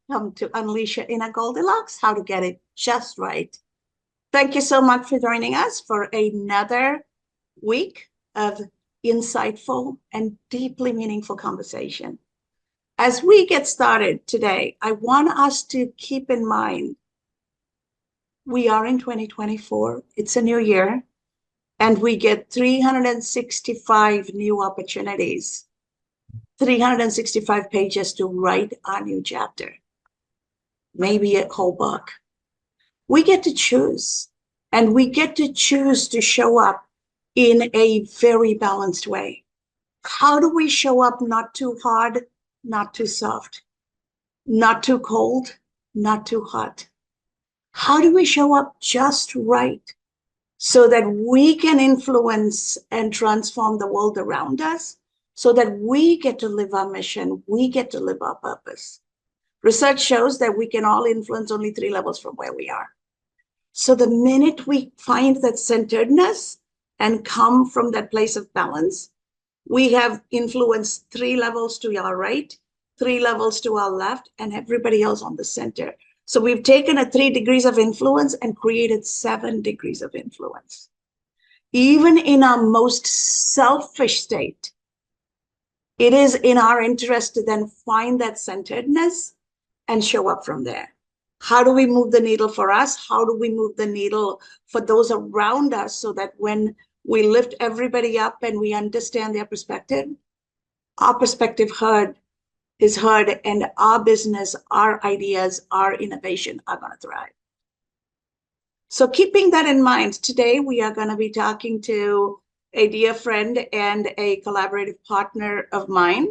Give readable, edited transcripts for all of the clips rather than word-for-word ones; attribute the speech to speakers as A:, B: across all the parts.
A: Welcome to Unleash Your Inner Goldilocks, how to get it just right. Thank you so much for joining us for another week of insightful and deeply meaningful conversation. As we get started today, I want us to keep in mind we are in 2024, it's a new year, and we get 365 new opportunities, 365 pages to write our new chapter, maybe a whole book. We get to choose, and we get to choose to show up in a very balanced way. How do we show up not too hard, not too soft, not too cold, not too hot? How do we show up just right so that we can influence and transform the world around us, so that we get to live our mission, we get to live our purpose? Research shows that we can all influence only 3 levels from where we are. So the minute we find that centeredness and come from that place of balance, we have influenced 3 levels to our right, 3 levels to our left, and everybody else on the center. So we've taken a 3 degrees of influence and created 7 degrees of influence. Even in our most selfish state, it is in our interest to then find that centeredness and show up from there. How do we move the needle for us? How do we move the needle for those around us so that when we lift everybody up and we understand their perspective, our perspective is heard, and our business, our ideas, our innovation are going to thrive. So keeping that in mind, today we are going to be talking to a dear friend and a collaborative partner of mine,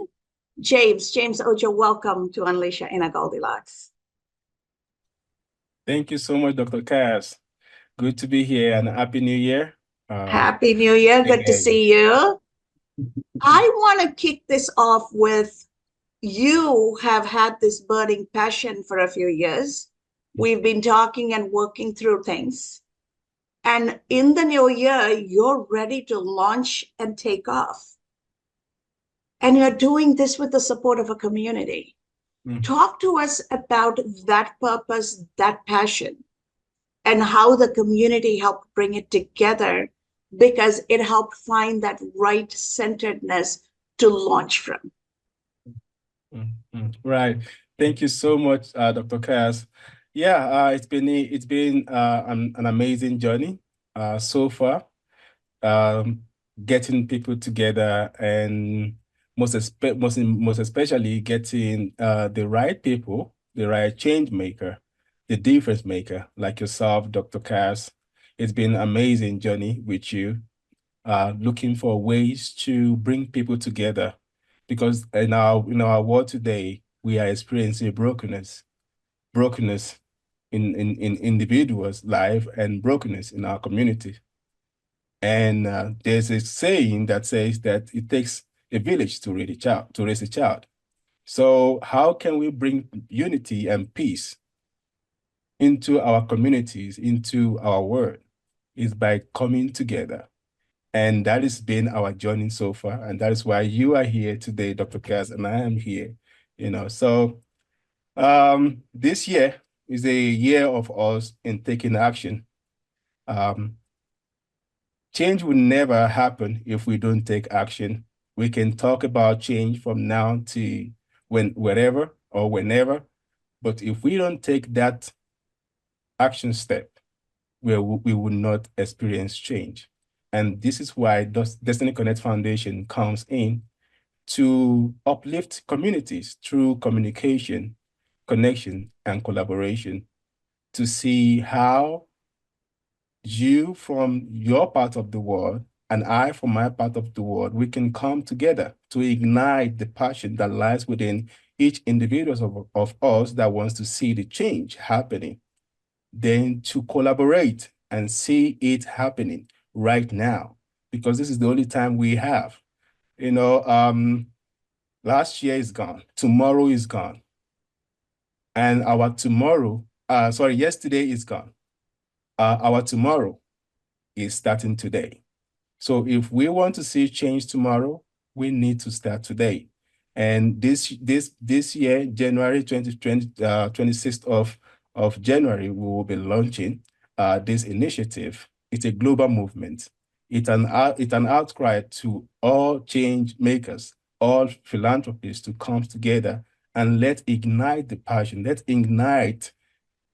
A: James Ojo. Welcome to Unleash Your Inner Goldilocks.
B: Thank you so much, Dr. Cass. Good to be here, and Happy New Year.
A: Happy New Year. Good to see you. I want to kick this off with, you have had this burning passion for a few years. We've been talking and working through things. And in the new year, you're ready to launch and take off. And you're doing this with the support of a community. Talk to us about that purpose, that passion, and how the community helped bring it together, because it helped find that right centeredness to launch from.
B: Right. Thank you so much, Dr. Cass. Yeah, it's been an amazing journey so far. Getting people together, and most especially getting the right people, the right change maker, the difference maker, like yourself, Dr. Cass. It's been an amazing journey with you, looking for ways to bring people together, because in our world today, we are experiencing brokenness in individuals' life, and brokenness in our community. And there's a saying that says that it takes a village to raise a child. So how can we bring unity and peace into our communities, into our world? Is by coming together. And that has been our journey so far. And that is why you are here today, Dr. Cass, and I am here. So this year is a year of us in taking action. Change will never happen if we don't take action. We can talk about change from now to wherever or whenever, but if we don't take that action step, we will not experience change. And this is why Destiny Connect Foundation comes in to uplift communities through communication, connection, and collaboration, to see how you from your part of the world and I from my part of the world, we can come together to ignite the passion that lies within each individual of us that wants to see the change happening, then to collaborate and see it happening right now, because this is the only time we have. Last year is gone, tomorrow is gone, and our yesterday is gone. Our tomorrow is starting today. So if we want to see change tomorrow, we need to start today. And this year, January 2020, 26th of January, we will be launching this initiative. It's a global movement. It's an outcry to all change makers, all philanthropists to come together and let's ignite the passion. Let's ignite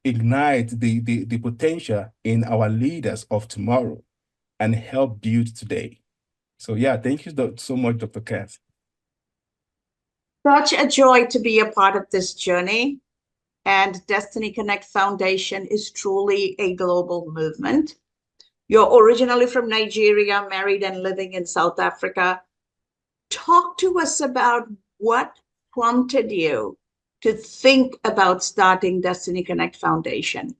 B: the potential in our leaders of tomorrow and help build today. So yeah, thank you so much, Dr. Cass.
A: Such a joy to be a part of this journey. And Destiny Connect Foundation is truly a global movement. You're originally from Nigeria, married and living in South Africa. Talk to us about what prompted you to think about starting Destiny Connect Foundation.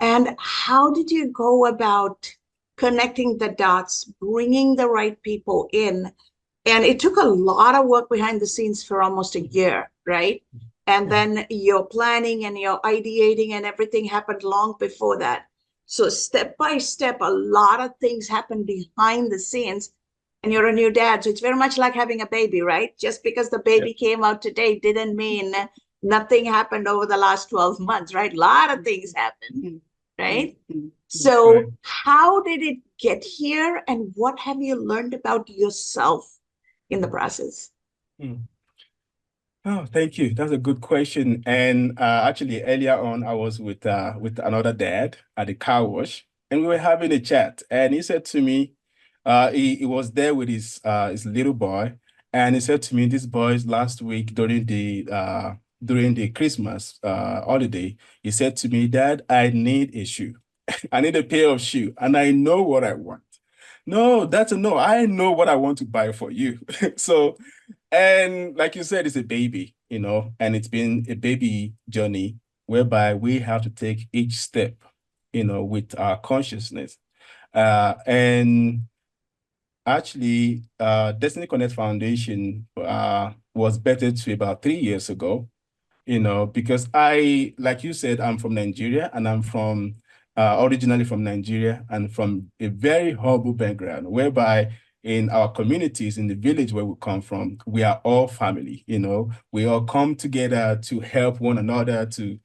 A: And how did you go about connecting the dots, bringing the right people in? And it took a lot of work behind the scenes for almost a year, right? And then your planning and your ideating and everything happened long before that. So step by step, a lot of things happen behind the scenes. And you're a new dad. So it's very much like having a baby, right? Just because the baby came out today didn't mean nothing happened over the last 12 months, right? A lot of things happened, right? So how did it get here? And what have you learned about yourself in the process?
B: Oh, thank you. That's a good question. And actually, earlier on, I was with another dad at the car wash, and we were having a chat. And he said to me, he was there with his little boy, and he said to me, "This boys last week during the Christmas holiday, he said to me, Dad, I need a shoe. I need a pair of shoe, and I know what I want." No, that's a no. I know what I want to buy for you. So, and like you said, it's a baby, and it's been a baby journey whereby we have to take each step, with our consciousness. And actually, Destiny Connect Foundation was bettered to about 3 years ago, because like you said, I'm from Nigeria and I'm from originally from Nigeria and from a very humble background, whereby in our communities, in the village where we come from, we are all family, we all come together to help one another, to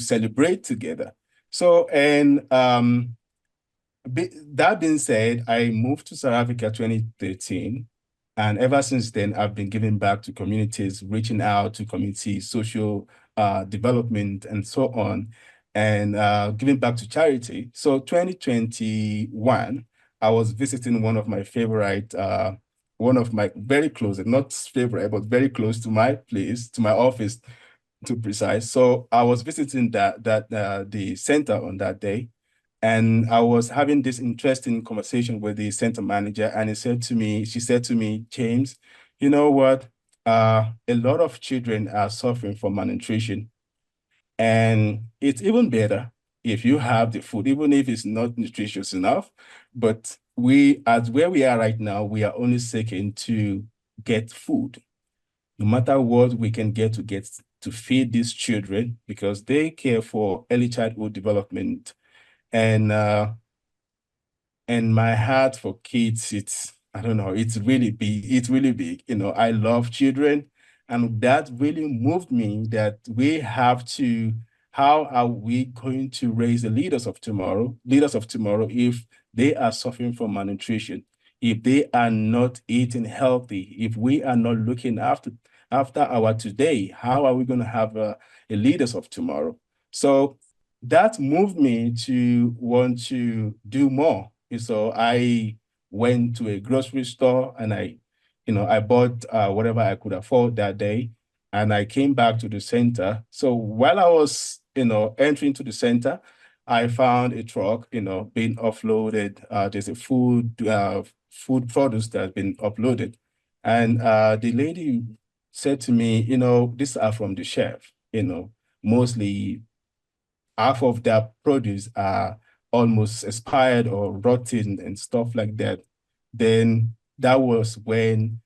B: celebrate together. So, and that being said, I moved to South Africa 2013. And ever since then, I've been giving back to communities, reaching out to communities, social development, and so on, and giving back to charity. So 2021, I was visiting one of my very close, not favorite, but very close to my place, to my office, to precise. So I was visiting the center on that day. And I was having this interesting conversation with the center manager, and she said to me, James, you know what? A lot of children are suffering from malnutrition. And it's even better if you have the food, even if it's not nutritious enough. But as where we are right now, we are only seeking to get food, no matter what we can get to feed these children, because they care for early childhood development. And my heart for kids, I don't know, it's really big. It's really big. I love children. And that really moved me that how are we going to raise the leaders of tomorrow if they are suffering from malnutrition, if they are not eating healthy, if we are not looking after our today, how are we going to have a leaders of tomorrow? So that moved me to want to do more. And so I went to a grocery store and I bought whatever I could afford that day. And I came back to the center. So while I was, entering to the center, I found a truck, being offloaded. There's a food produce that's been uploaded. And the lady said to me, these are from the chef, mostly half of their produce are almost expired or rotten and stuff like that. Then that was when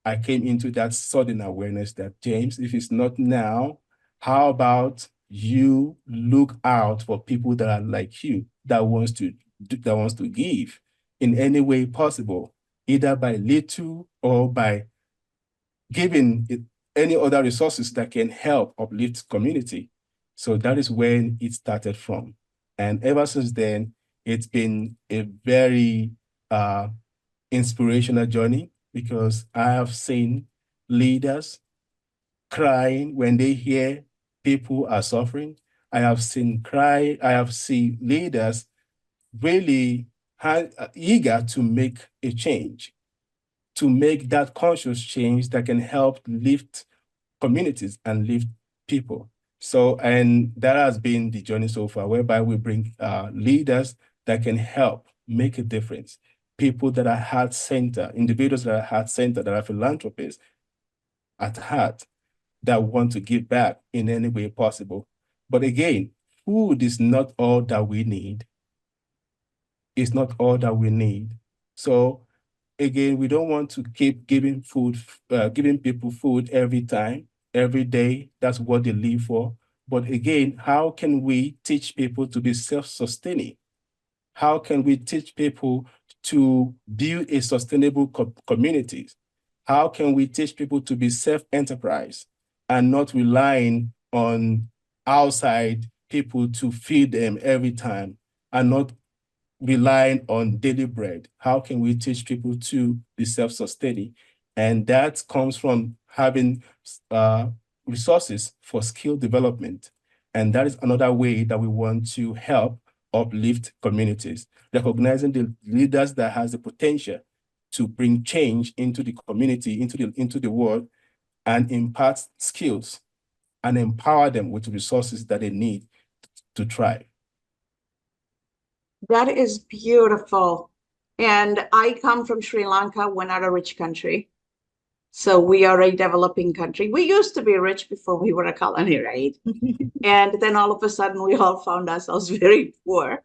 B: I came into that sudden awareness that, James, if it's not now, how about you look out for people that are like you, that wants to give in any way possible, either by little or by giving it any other resources that can help uplift community. So that is when it started from. And ever since then, it's been a very inspirational journey because I have seen leaders crying when they hear people are suffering. I have seen leaders really eager to make a change, to make that conscious change that can help lift communities and lift people. So, and that has been the journey so far, whereby we bring leaders that can help make a difference. People that are heart-centered, individuals that are heart-centered, that are philanthropists at heart, that want to give back in any way possible. But again, food is not all that we need. It's not all that we need. So again, we don't want to keep giving people food every time, every day. That's what they live for. But again, how can we teach people to be self-sustaining? How can we teach people to build a sustainable communities? How can we teach people to be self-enterprise and not relying on outside people to feed them every time and not relying on daily bread? How can we teach people to be self-sustaining? And that comes from having resources for skill development. And that is another way that we want to help uplift communities, recognizing the leaders that has the potential to bring change into the community, into the world, and impart skills and empower them with resources that they need to thrive.
A: That is beautiful. And I come from Sri Lanka. We're not a rich country. So we are a developing country. We used to be rich before we were a colony, right? And then all of a sudden we all found ourselves very poor.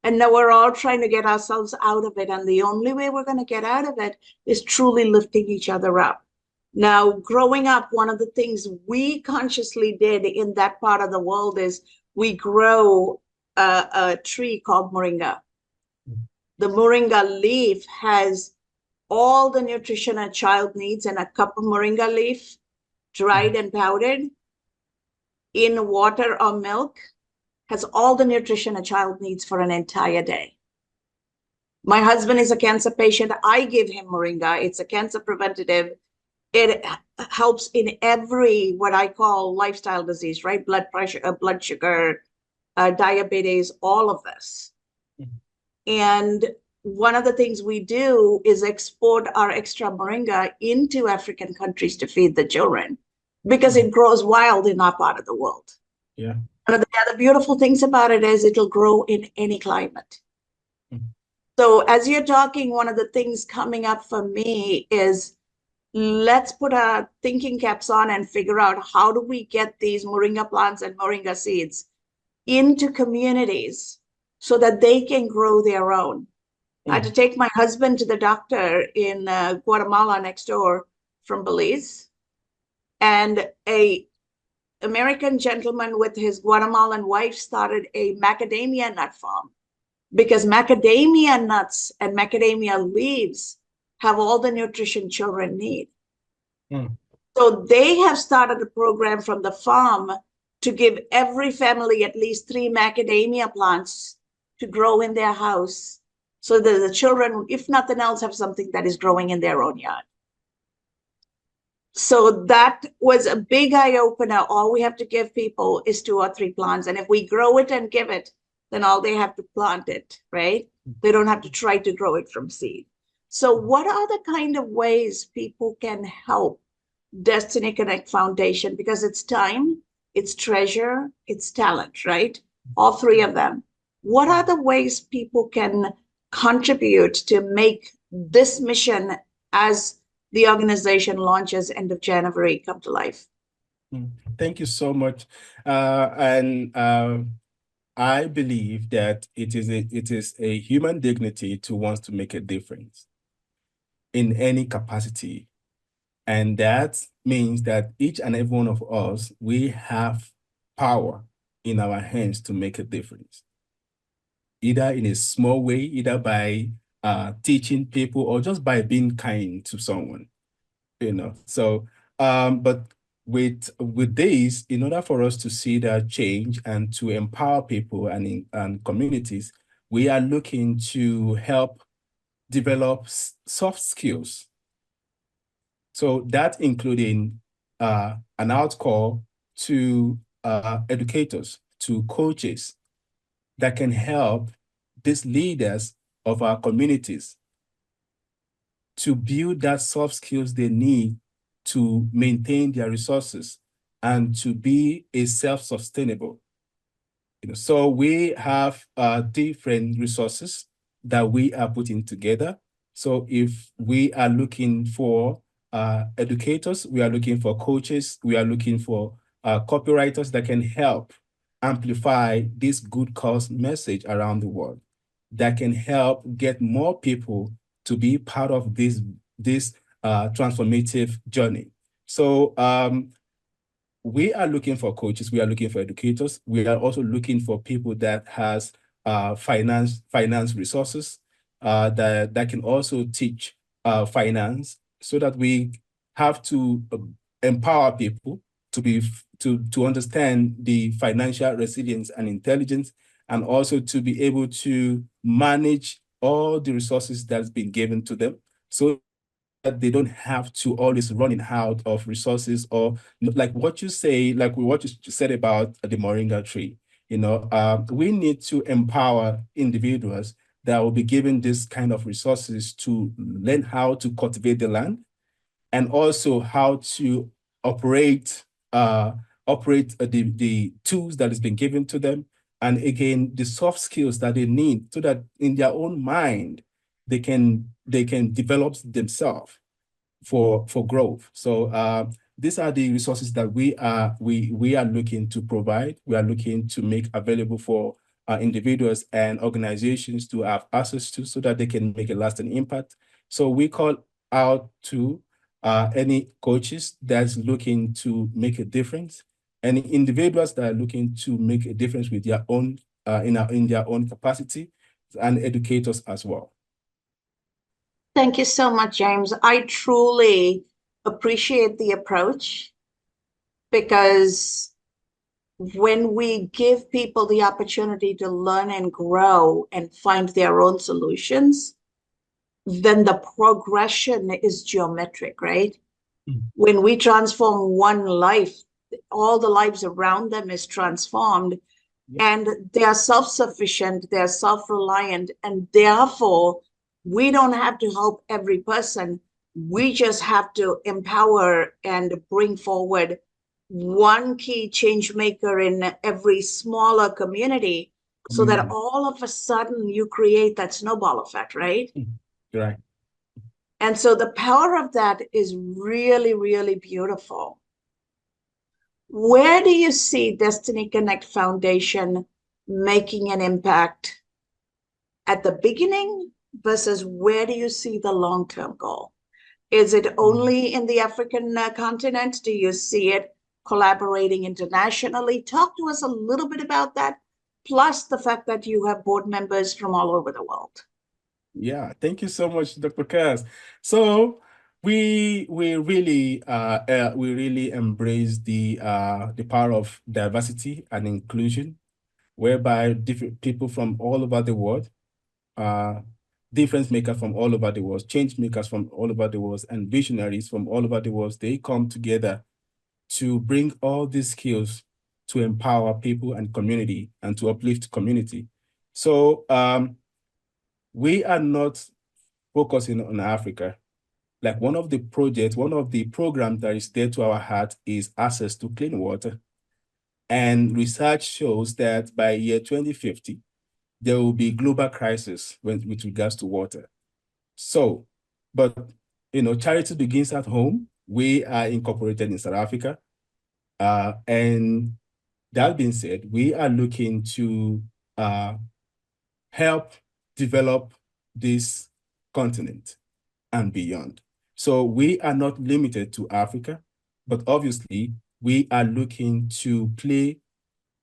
A: And now we're all trying to get ourselves out of it. And the only way we're going to get out of it is truly lifting each other up. Now, growing up, one of the things we consciously did in that part of the world is we grow a tree called moringa. The moringa leaf has all the nutrition a child needs, and a cup of moringa leaf, dried and powdered in water or milk, has all the nutrition a child needs for an entire day. My husband is a cancer patient. I give him moringa. It's a cancer preventative. It helps in every what I call lifestyle disease, right? Blood pressure, blood sugar, diabetes, all of this. And one of the things we do is export our extra moringa into African countries to feed the children because it grows wild in our part of the world.
B: Yeah.
A: One of the other beautiful things about it is it'll grow in any climate. So as you're talking, one of the things coming up for me is let's put our thinking caps on and figure out how do we get these moringa plants and moringa seeds into communities so that they can grow their own. I had to take my husband to the doctor in Guatemala next door from Belize, and a American gentleman with his Guatemalan wife started a macadamia nut farm because macadamia nuts and macadamia leaves have all the nutrition children need. So they have started a program from the farm to give every family at least 3 macadamia plants to grow in their house so that the children, if nothing else, have something that is growing in their own yard. So that was a big eye opener. All we have to give people is 2 or 3 plants. And if we grow it and give it, then all they have to plant it, right? They don't have to try to grow it from seed. So what are the kind of ways people can help Destiny Connect Foundation? Because it's time, it's treasure, it's talent, right? All 3 of them. What are the ways people can contribute to make this mission as the organization launches end of January come to life?
B: Thank you so much. I believe that it is a human dignity to want to make a difference in any capacity. And that means that each and every one of us, we have power in our hands to make a difference, either in a small way, either by teaching people or just by being kind to someone, you know. So But with this, in order for us to see that change and to empower people and communities, we are looking to help develop soft skills. So that including an outcall to educators, to coaches that can help these leaders of our communities to build that soft skills they need to maintain their resources and to be a self-sustainable. So we have different resources that we are putting together. So if we are looking for educators, we are looking for coaches, we are looking for copywriters that can help amplify this good cause message around the world, that can help get more people to be part of this transformative journey. So we are looking for coaches, we are looking for educators, we are also looking for people that has finance resources that can also teach finance, so that we have to empower people to be to understand the financial resilience and intelligence, and also to be able to manage all the resources that's been given to them, so that they don't have to always running out of resources, or like what you say, like what you said about the moringa tree. We need to empower individuals that will be given this kind of resources to learn how to cultivate the land, and also how to operate the tools that has been given to them, and again the soft skills that they need, so that in their own mind they can develop themselves for growth. So these are the resources that we are looking to provide. We are looking to make available for individuals and organizations to have access to, so that they can make a lasting impact. So we call out to any coaches that's looking to make a difference, any individuals that are looking to make a difference with their own in their own capacity, and educators as well.
A: Thank you so much, James. I truly appreciate the approach, because when we give people the opportunity to learn and grow and find their own solutions, then the progression is geometric, right? When we transform one life, all the lives around them is transformed, and they are self-sufficient, they're self-reliant, and therefore we don't have to help every person. We just have to empower and bring forward one key change maker in every smaller community, so that all of a sudden you create that snowball effect, right?
B: Right.
A: And so the power of that is really, really beautiful. Where do you see Destiny Connect Foundation making an impact at the beginning, versus where do you see the long-term goal? Is it only in the African continent? Do you see it collaborating internationally? Talk to us a little bit about that, plus the fact that you have board members from all over the world.
B: Yeah, thank you so much, Dr. Kaz. So we really embrace the power of diversity and inclusion, whereby different people from all over the world, difference makers from all over the world, change makers from all over the world, and visionaries from all over the world, they come together to bring all these skills to empower people and community, and to uplift community. So we are not focusing on Africa. Like one of the programs that is dear to our heart is access to clean water. And research shows that by year 2050, there will be global crisis with regards to water. So, but charity begins at home. We are incorporated in South Africa. And that being said, we are looking to help develop this continent and beyond. So we are not limited to Africa, but obviously we are looking to play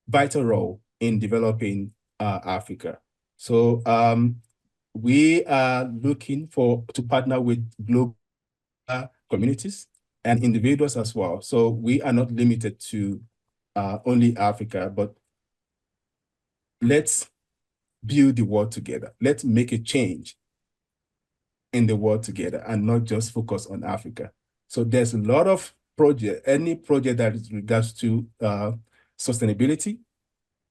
B: vital role in developing Africa. So we are looking to partner with global communities and individuals as well. So we are not limited to only Africa, but let's build the world together. Let's make a change in the world together and not just focus on Africa. So there's a lot of any project that is regards to sustainability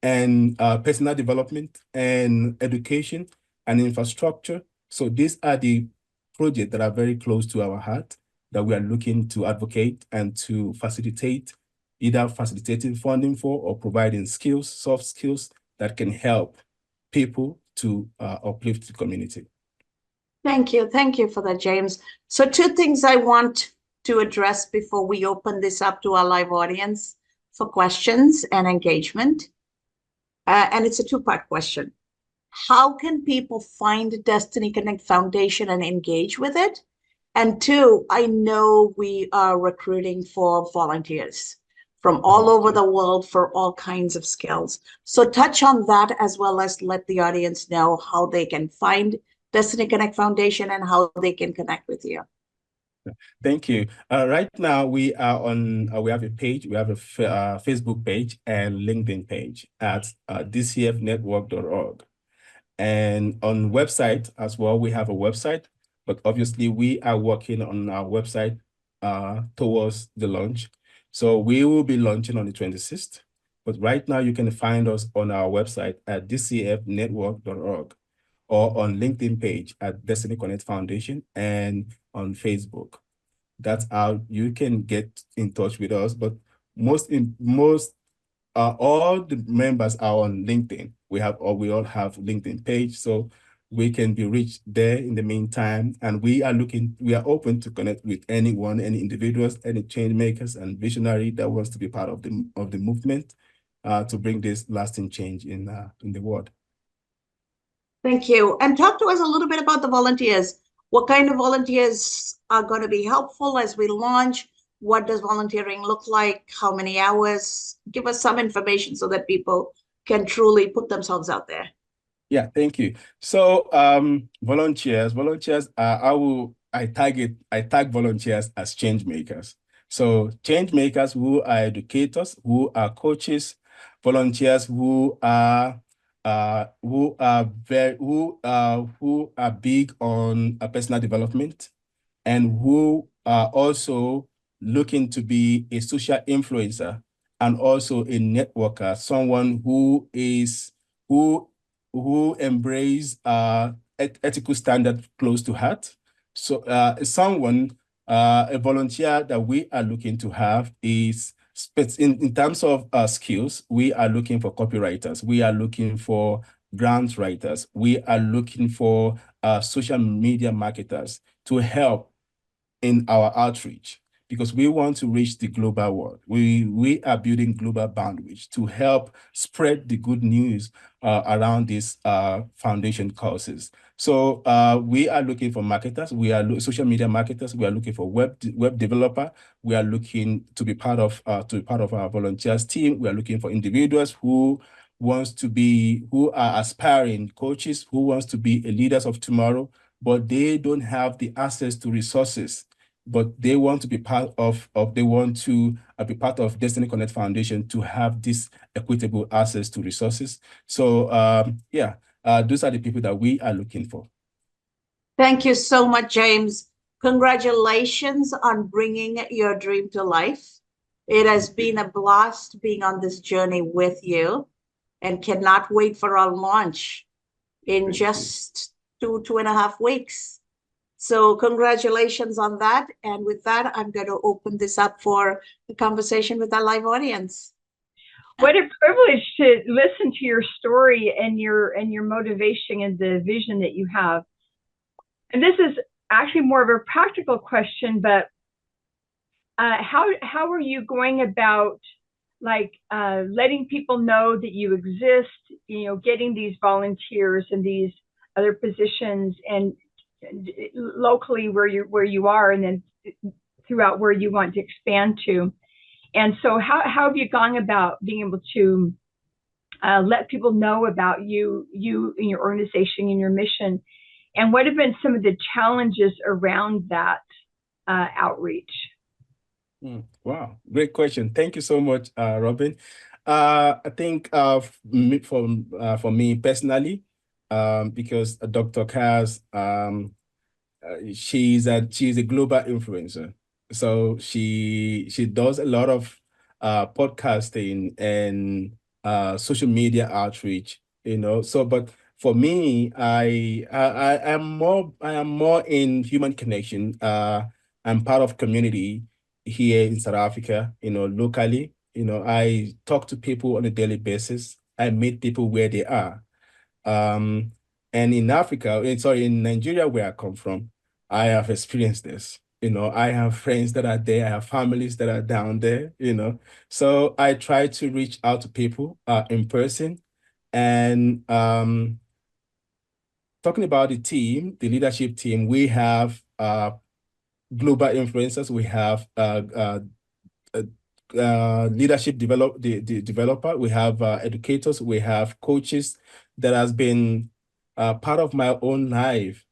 B: and personal development and education and infrastructure. So these are the projects that are very close to our heart that we are looking to advocate and to facilitate, either facilitating funding for or providing skills, soft skills that can help people to uplift the community.
A: Thank you. Thank you for that, James. So two things I want to address before we open this up to our live audience for questions and engagement. And it's a two-part question. How can people find Destiny Connect Foundation and engage with it? And two, I know we are recruiting for volunteers from all over the world for all kinds of skills. So touch on that as well as let the audience know how they can find Destiny Connect Foundation and how they can connect with you.
B: Thank you. Right now we are on, we have a page, we have a Facebook page and LinkedIn page at dcfnetwork.org. And on website as well, we have a website, but obviously we are working on our website towards the launch. So we will be launching on the 26th, but right now you can find us on our website at dcfnetwork.org or on LinkedIn page at Destiny Connect Foundation and on Facebook. That's how you can get in touch with us. But all the members are on LinkedIn. We all have LinkedIn page, so we can be reached there in the meantime. And we are open to connect with anyone, any individuals, any change makers and visionary that wants to be part of the movement to bring this lasting change in the world.
A: Thank you. And talk to us a little bit about the volunteers. What kind of volunteers are going to be helpful as we launch? What does volunteering look like? How many hours? Give us some information so that people can truly put themselves out there.
B: Yeah, thank you. So volunteers, I tag volunteers as change makers. So change makers who are educators, who are coaches, volunteers who are big on personal development, and who are also looking to be a social influencer and also a networker, someone who embrace ethical standard close to heart. So a volunteer that we are looking to have is in terms of skills, we are looking for copywriters, we are looking for grant writers, we are looking for social media marketers to help in our outreach, because we want to reach the global world. We are building global bandwidth to help spread the good news around these foundation causes. So we are looking for marketers. We are social media marketers. We are looking for web developer. We are looking to be part of our volunteers team. We are looking for individuals who are aspiring coaches, who wants to be leaders of tomorrow, but they don't have the access to resources, but they want to be part of Destiny Connect Foundation to have this equitable access to resources. So those are the people that we are looking for.
A: Thank you so much, James. Congratulations on bringing your dream to life. It has been a blast being on this journey with you, and cannot wait for our launch in just 2.5 weeks. So congratulations on that. And with that, I'm going to open this up for the conversation with our live audience.
C: What a privilege to listen to your story and your motivation and the vision that you have. And this is actually more of a practical question, but how are you going about letting people know that you exist, getting these volunteers and these other positions and locally where you are, and then throughout where you want to expand to? And so how have you gone about being able to let people know about you and your organization and your mission? And what have been some of the challenges around that outreach?
B: Wow, great question. Thank you so much, Robin. I think for me personally, because Dr. Kaz, she's a global influencer. So she does a lot of podcasting and social media outreach, So but for me, I am more in human connection. I'm part of community here in South Africa, locally. I talk to people on a daily basis. I meet people where they are. Um, and in Africa, in Nigeria, where I come from, I have experienced this. I have friends that are there, I have families that are down there, So I try to reach out to people in person. And talking about the team, the leadership team, we have global influencers, we have uh, leadership the developer, we have educators, we have coaches that has been part of my own life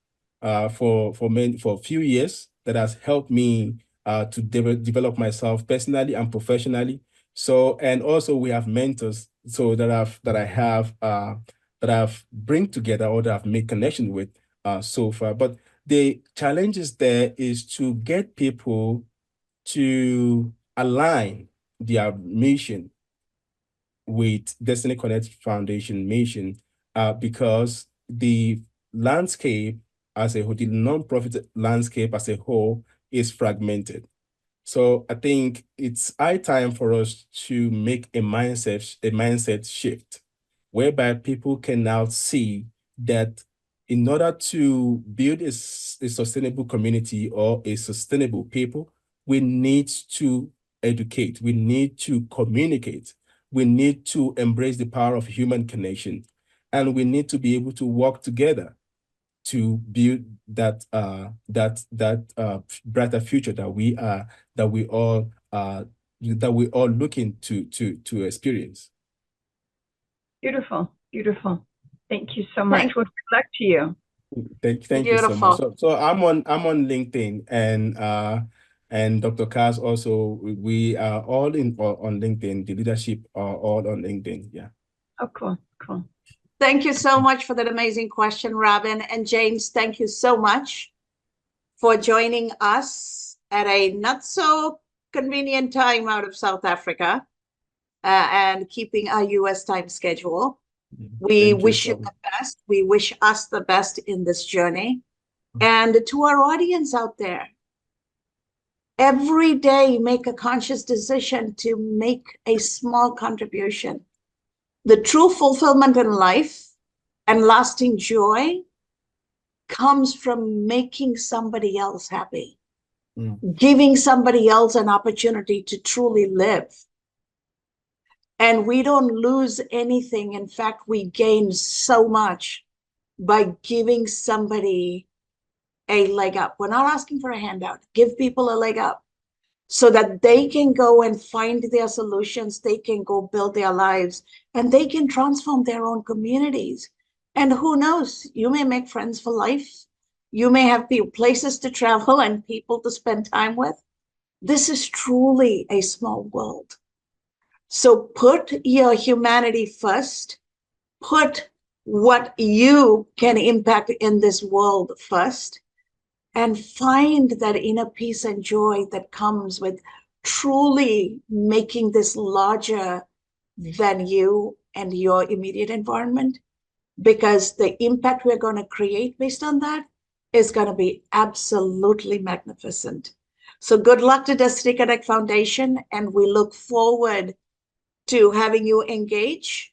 B: for a few years, that has helped me to develop myself personally and professionally. So, and also we have mentors so that I've bring together, or that I've made connection with so far. But the challenges there is to get people to align their mission with Destiny Connect Foundation mission, because the landscape as a whole, the nonprofit landscape as a whole, is fragmented. So I think it's high time for us to make a mindset shift, whereby people can now see that in order to build a sustainable community or a sustainable people, we need to educate, we need to communicate, we need to embrace the power of human connection, and we need to be able to work together to build that brighter future that we all looking to experience.
C: Beautiful, beautiful. Thank you so much. Well, good luck to you.
B: Thank you so much. So I'm on LinkedIn, and Dr. Kaz also. We are all on LinkedIn. The leadership are all on LinkedIn. Yeah.
C: Oh, cool, cool.
A: Thank you so much for that amazing question, Robin. And James, thank you so much for joining us at a not so convenient time out of South Africa, and keeping our US time schedule. We wish you the best. We wish us the best in this journey. And to our audience out there, every day make a conscious decision to make a small contribution. The true fulfillment in life and lasting joy comes from making somebody else happy, giving somebody else an opportunity to truly live. And we don't lose anything. In fact, we gain so much by giving somebody a leg up. We're not asking for a handout. Give people a leg up so that they can go and find their solutions. They can go build their lives, and they can transform their own communities. And who knows, you may make friends for life. You may have places to travel and people to spend time with. This is truly a small world. So put your humanity first. Put what you can impact in this world first, and find that inner peace and joy that comes with truly making this larger than you and your immediate environment, because the impact we're going to create based on that is going to be absolutely magnificent. So good luck to Destiny Connect Foundation, and we look forward to having you engage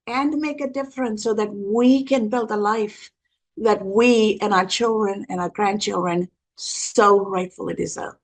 A: and make a difference so that we can build a life that we and our children and our grandchildren so rightfully deserve.